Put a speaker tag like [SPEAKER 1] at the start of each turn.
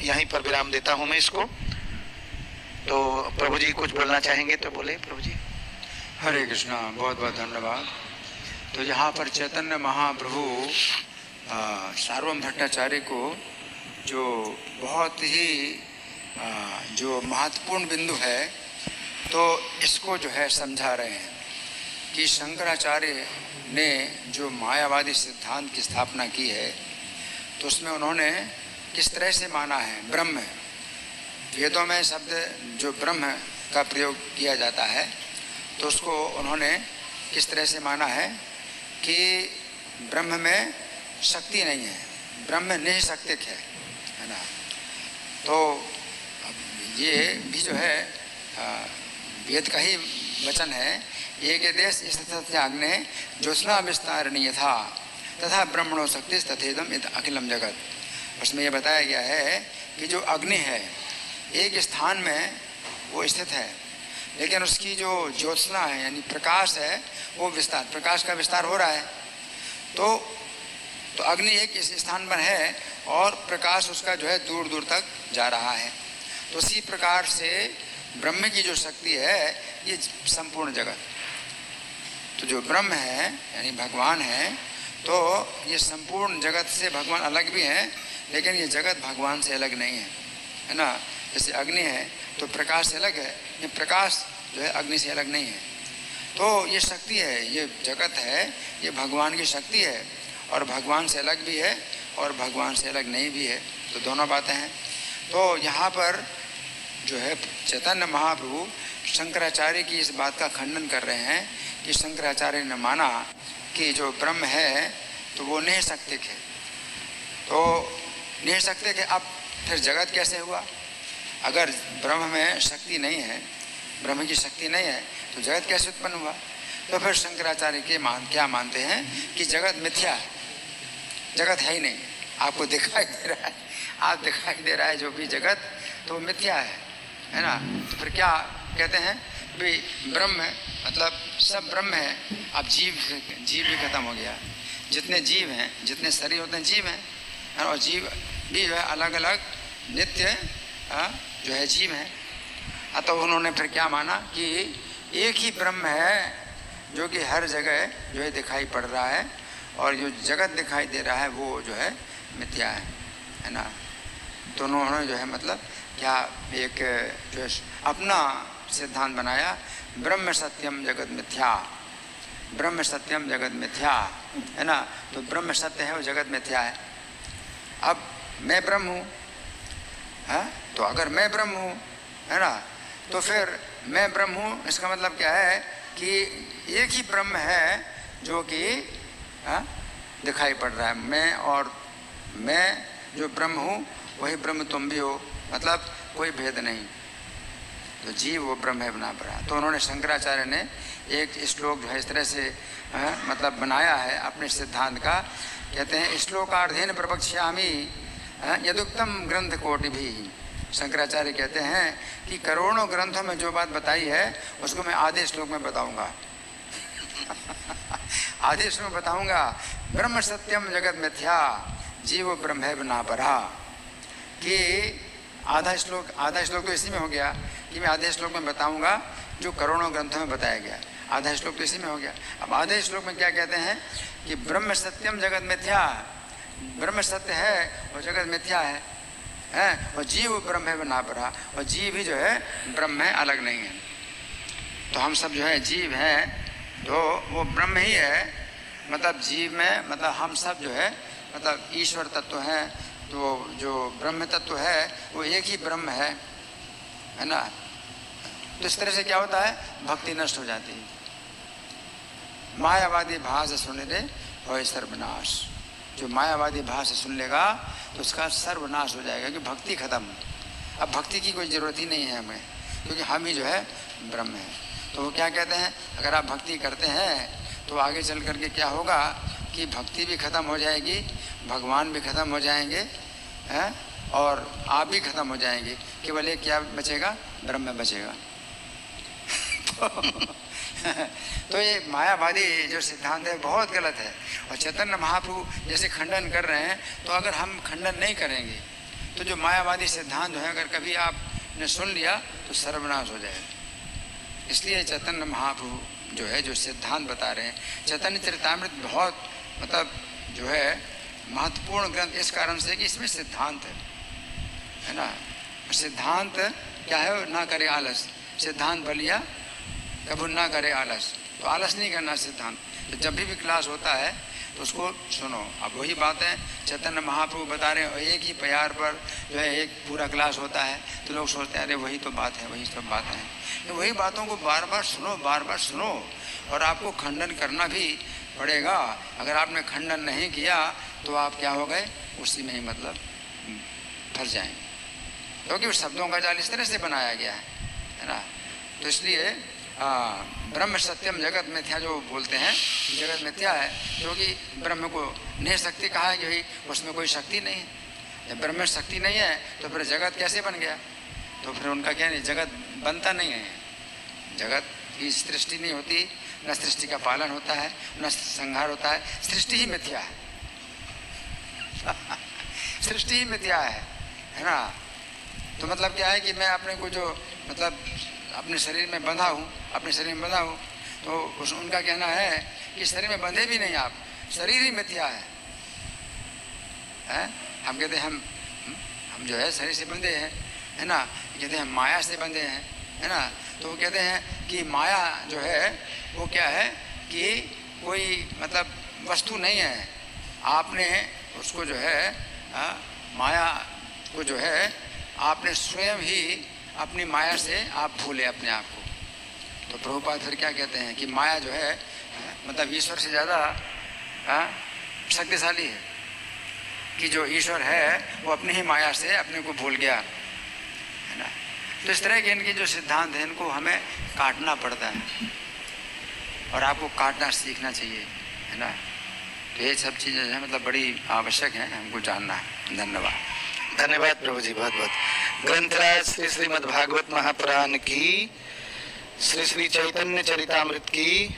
[SPEAKER 1] यहीं पर विराम देता हूँ मैं इसको। तो प्रभु जी कुछ बोलना चाहेंगे तो बोले प्रभु जी।
[SPEAKER 2] हरे कृष्णा, बहुत बहुत धन्यवाद। तो यहाँ पर चैतन्य महाप्रभु सार्वभौम भट्टाचार्य को जो बहुत ही जो महत्वपूर्ण बिंदु है, तो इसको जो है समझा रहे हैं कि शंकराचार्य ने जो मायावादी सिद्धांत की स्थापना की है, तो उसमें उन्होंने किस तरह से माना है ब्रह्म। वेदों में शब्द जो ब्रह्म का प्रयोग किया जाता है, तो उसको उन्होंने किस तरह से माना है कि ब्रह्म में शक्ति नहीं है, ब्रह्म निःशक्तिक है ना। तो ये भी जो है वेद का ही वचन है, एक देश स्थित्याग्ने ज्योत्स्ना विस्तारणीय था तथा ब्रह्मणो शक्ति तथेदम अखिलम जगत। उसमें यह बताया गया है कि जो अग्नि है एक स्थान में वो स्थित है, लेकिन उसकी जो ज्योत्सना है यानी प्रकाश है वो प्रकाश का विस्तार हो रहा है। तो अग्नि एक इस स्थान पर है और प्रकाश उसका जो है दूर दूर तक जा रहा है। तो उसी प्रकार से ब्रह्म की जो शक्ति है ये संपूर्ण जगत, तो जो ब्रह्म है यानी भगवान है, तो ये संपूर्ण जगत से भगवान अलग भी हैं, लेकिन ये जगत भगवान से अलग नहीं है ना। जैसे अग्नि है तो प्रकाश से अलग है, ये प्रकाश जो है अग्नि से अलग नहीं है। तो ये शक्ति है, ये जगत है, ये भगवान की शक्ति है, और भगवान से अलग भी है और भगवान से अलग नहीं भी है, तो दोनों बातें हैं। तो यहाँ पर जो है चैतन्य महाप्रभु शंकराचार्य की इस बात का खंडन कर रहे हैं कि शंकराचार्य ने माना कि जो ब्रह्म है तो वो निःशक्तिक है। तो निःशक्तिक है, अब फिर जगत कैसे हुआ? अगर ब्रह्म में शक्ति नहीं है, ब्रह्म की शक्ति नहीं है, तो जगत कैसे उत्पन्न हुआ? तो फिर शंकराचार्य के क्या मानते हैं कि जगत मिथ्या है, जगत है ही नहीं, आपको दिखाई दे रहा है, आप दिखाई दे रहा है जो भी जगत, तो मिथ्या है ना। तो फिर क्या कहते हैं भी ब्रह्म मतलब सब ब्रह्म है। अब जीव भी खत्म हो गया, जितने जीव हैं, जितने शरीर होते हैं जीव हैं, और जीव भी जो है अलग अलग नित्य जो है जीव हैं। तो उन्होंने फिर क्या माना कि एक ही ब्रह्म है जो कि हर जगह जो है दिखाई पड़ रहा है, और जो जगत दिखाई दे रहा है वो जो है मिथ्या है ना। दोनों उन्होंने जो है मतलब क्या एक जो है अपना सिद्धांत बनाया, ब्रह्म सत्यम जगत मिथ्या, ब्रह्म सत्यम जगत मिथ्या है ना। तो ब्रह्म सत्य है और जगत मिथ्या है। अब मैं ब्रह्म हूँ, तो अगर मैं ब्रह्म हूँ है ना, तो फिर मैं ब्रह्म हूँ, इसका मतलब क्या है कि एक ही ब्रह्म है जो कि दिखाई पड़ रहा है। मैं और मैं जो ब्रह्म हूँ वही ब्रह्म तुम भी हो, मतलब कोई भेद नहीं। तो जीव वो ब्रह्म है बना पड़ा। तो उन्होंने शंकराचार्य ने एक श्लोक जो है इस तरह से मतलब बनाया है अपने सिद्धांत का। कहते हैं श्लोकार्धेन प्रवक्ष्यामि यदुक्तम ग्रंथ कोटि भी। शंकराचार्य कहते हैं कि करोड़ों ग्रंथों में जो बात बताई है उसको मैं आधे श्लोक में बताऊंगा आधे श्लोक में बताऊंगा। ब्रह्म सत्यम जगत मिथ्या जीव ब्रह्म है बना परा। कि आधा श्लोक तो इसी में हो गया कि मैं आधे श्लोक में बताऊंगा जो करोड़ों ग्रंथों में बताया गया, आधा श्लोक तो इसी में हो गया। अब आधे श्लोक में क्या कहते हैं कि ब्रह्म सत्यम जगत मिथ्या, ब्रह्म सत्य है और जगत मिथ्या है, और जीव ब्रह्म है बना पड़ा, और जीव ही जो है ब्रह्म है, अलग नहीं है। तो हम सब जो है जीव हैं, तो वो ब्रह्म ही है, मतलब जीव में मतलब हम सब जो है मतलब ईश्वर तत्व हैं। तो जो ब्रह्म तत्व है वो एक ही ब्रह्म है ना। तो इस तरह से क्या होता है, भक्ति नष्ट हो जाती है। मायावादी भाषा सुनने दे और सर्वनाश, जो मायावादी भाषा सुन लेगा तो उसका सर्वनाश हो जाएगा, कि भक्ति खत्म। अब भक्ति की कोई ज़रूरत ही नहीं है हमें, क्योंकि हम ही जो है ब्रह्म है। तो वो क्या कहते हैं, अगर आप भक्ति करते हैं तो आगे चल करके क्या होगा कि भक्ति भी खत्म हो जाएगी, भगवान भी खत्म हो जाएंगे हैं, और आप भी खत्म हो जाएंगे। केवल एक क्या बचेगा, ब्रह्म बचेगा। तो ये मायावादी जो सिद्धांत है बहुत गलत है, और चैतन्य महाप्रभु जैसे खंडन कर रहे हैं, तो अगर हम खंडन नहीं करेंगे तो जो मायावादी सिद्धांत है अगर कभी आपने सुन लिया तो सर्वनाश हो जाएगा। इसलिए चैतन्य महाप्रभु जो है जो सिद्धांत बता रहे हैं, चैतन्य चरितामृत बहुत मतलब जो है महत्वपूर्ण ग्रंथ इस कारण से कि इसमें सिद्धांत है ना। सिद्धांत क्या है? ना करे आलस, सिद्धांत बलिया कभी ना करे आलस। तो आलस नहीं करना सिद्धांत। तो जब भी क्लास होता है तो उसको सुनो। अब वही बात है चैतन्य महाप्रभु बता रहे हैं, एक ही प्यार पर जो है एक पूरा क्लास होता है तो लोग सोचते हैं अरे वही तो बात है, वही सब बात है। तो वही बातों को बार बार सुनो, बार बार सुनो, और आपको खंडन करना भी पड़ेगा। अगर आपने खंडन नहीं किया तो आप क्या हो गए? उसी में ही मतलब फंस जाएंगे, क्योंकि उस शब्दों का जाल इस तरह से बनाया गया है ना। तो इसलिए ब्रह्म सत्यम जगत मिथ्या जो बोलते हैं, जगत मिथ्या है क्योंकि ब्रह्म को नहीं शक्ति कहा है कि भाई उसमें कोई शक्ति नहीं है। जब ब्रह्म में शक्ति नहीं है तो फिर जगत कैसे बन गया? तो फिर उनका क्या नहीं, जगत बनता नहीं है। जगत की सृष्टि नहीं होती, न सृष्टि का पालन होता है, न संहार होता है। सृष्टि ही मिथ्या है सृष्टि ही मिथ्या है ना। तो मतलब क्या है कि मैं अपने को जो मतलब अपने शरीर में बंधा हूँ, अपने शरीर में बंधा हूँ, तो उनका कहना है कि शरीर में बंधे भी नहीं आप, शरीर ही मिथ्या है? हम कहते हैं हम जो है शरीर से बंधे हैं, है ना। कहते हैं माया से बंधे हैं, है ना। तो वो कहते हैं कि माया जो है वो क्या है कि कोई मतलब वस्तु नहीं है। आपने उसको जो है माया को जो है आपने स्वयं ही अपनी माया से आप भूले अपने आप को। तो प्रभुपाद फिर क्या कहते हैं कि माया जो है मतलब ईश्वर से ज़्यादा शक्तिशाली है, कि जो ईश्वर है वो अपनी ही माया से अपने को भूल गया, है ना। तो इस तरह के इनके जो सिद्धांत हैं इनको हमें काटना पड़ता है और आपको काटना सीखना चाहिए, है ना। तो ये सब चीज़ें हैं मतलब बड़ी आवश्यक हैं हमको जानना है। धन्यवाद।
[SPEAKER 1] धन्यवाद प्रभु जी, बहुत बहुत। ग्रंथराज श्री श्रीमद् भागवत महापुराण की, श्री श्री चैतन्य चरितामृत की